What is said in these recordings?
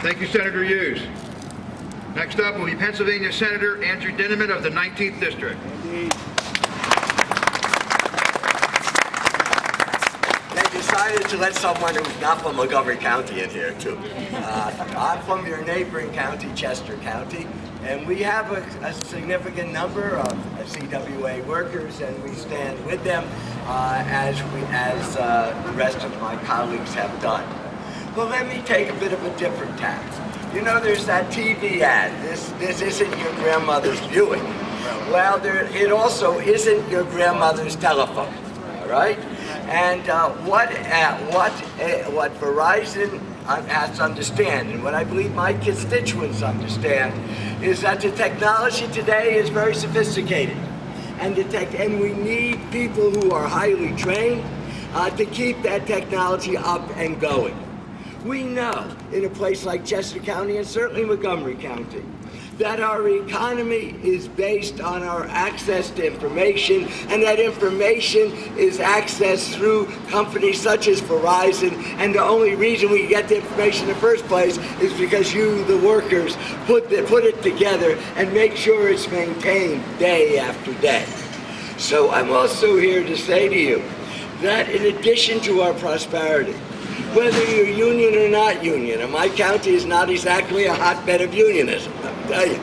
Thank you, Senator Hughes. Next up will be Pennsylvania Senator Andrew Dinniman of the 19th District. They decided to let someone who's not from Montgomery County in here, too. I'm from your neighboring county, Chester County, and we have a significant number of CWA workers, and we stand with them as the rest of my colleagues have done. But let me take a bit of a different tack. You know, there's that TV ad, this isn't your grandmother's Buick. Well, it also isn't your grandmother's telephone, all right? And what Verizon has to understand, and what I believe my constituents understand, is that the technology today is very sophisticated. And we need people who are highly trained to keep that technology up and going. We know in a place like Chester County, and certainly Montgomery County, that our economy is based on our access to information, and that information is accessed through companies such as Verizon, and the only reason we get the information in the first place is because you, the workers, put it together and make sure it's maintained day after day. So I'm also here to say to you that in addition to our prosperity, whether you're union or not union, and my county is not exactly a hotbed of unionism, let me tell you.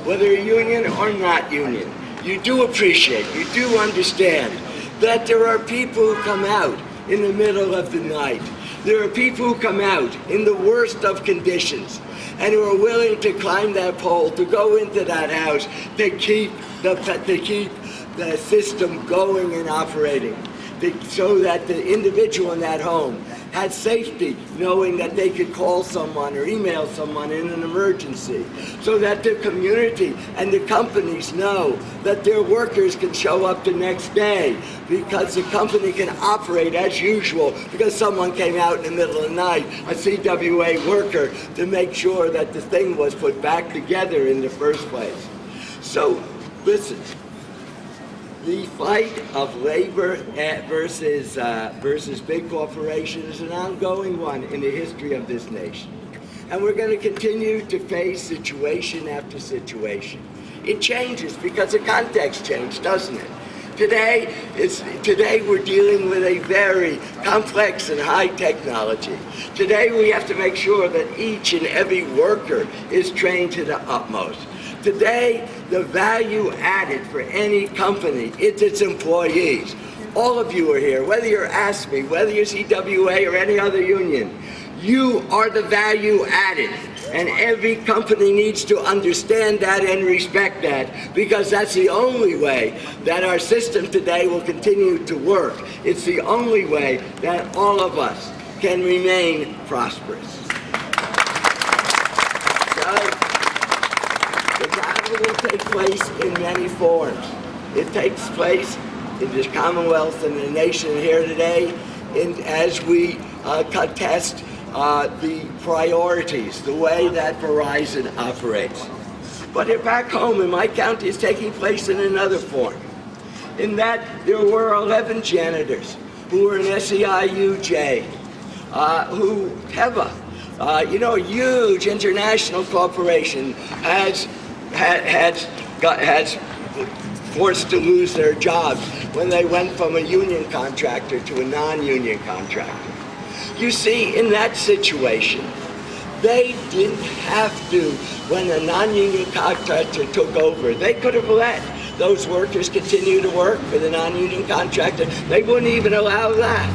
Whether you're union or not union, you do appreciate, you do understand that there are people who come out in the middle of the night. There are people who come out in the worst of conditions and who are willing to climb that pole, to go into that house, to keep the system going and operating, so that the individual in that home had safety, knowing that they could call someone or email someone in an emergency, so that the community and the companies know that their workers can show up the next day because the company can operate as usual because someone came out in the middle of the night, a CWA worker, to make sure that the thing was put back together in the first place. So, listen. The fight of labor versus big corporations is an ongoing one in the history of this nation. And we're going to continue to face situation after situation. It changes because the context changed, doesn't it? Today we're dealing with a very complex and high technology. Today we have to make sure that each and every worker is trained to the utmost. Today, the value added for any company is its employees. All of you are here, whether you're ASME, whether you're CWA or any other union, you are the value added. And every company needs to understand that and respect that, because that's the only way that our system today will continue to work. It's the only way that all of us can remain prosperous. The battle will take place in many forms. It takes place in this Commonwealth and the nation here today as we contest the priorities, the way that Verizon operates. But back home in my county, it's taking place in another form. In that there were 11 janitors who were in SEIUJ, who Teva, a huge international corporation, has forced to lose their jobs when they went from a union contractor to a non-union contractor. You see, in that situation, they didn't have to, when a non-union contractor took over, they could have let those workers continue to work for the non-union contractor. They wouldn't even allow that.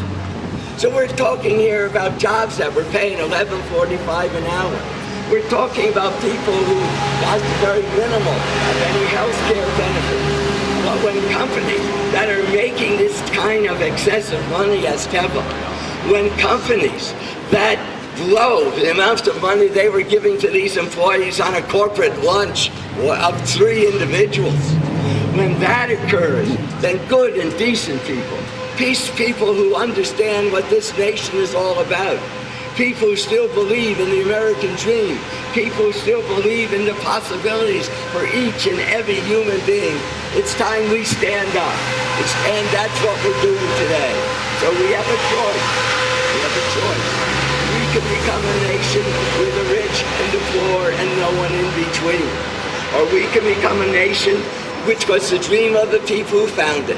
So we're talking here about jobs that were paying $11.45 an hour. We're talking about people who got very minimal of any health care benefit. But when companies that are making this kind of excessive money as Teva, when companies that blow the amounts of money they were giving to these employees on a corporate lunch of 3 individuals, when that occurs, then good and decent people, people who understand what this nation is all about, people who still believe in the American dream, people who still believe in the possibilities for each and every human being, it's time we stand up. And that's what we're doing today. So we have a choice. We have a choice. We can become a nation with the rich and the poor and no one in between. Or we can become a nation, which was the dream of the people who founded,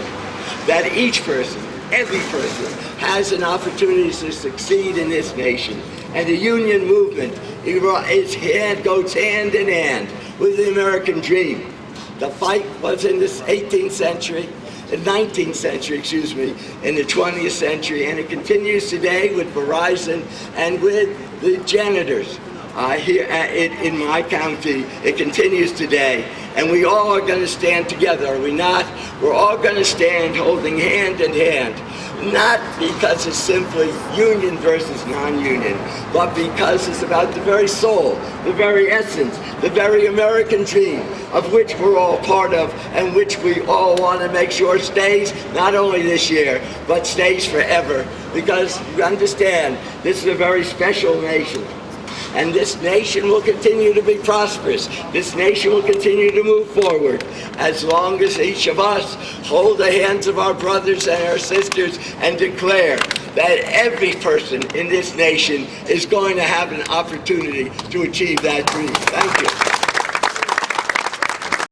that each person, every person, has an opportunity to succeed in this nation. And the union movement goes hand in hand with the American dream. The fight was in the 18th century, the 19th century, in the 20th century, and it continues today with Verizon and with the janitors. Here in my county, it continues today, and we all are going to stand together, are we not? We're all going to stand holding hand in hand, not because it's simply union versus non-union, but because it's about the very soul, the very essence, the very American dream of which we're all part of and which we all want to make sure stays not only this year, but stays forever, because you understand, this is a very special nation. And this nation will continue to be prosperous. This nation will continue to move forward as long as each of us hold the hands of our brothers and our sisters and declare that every person in this nation is going to have an opportunity to achieve that dream. Thank you.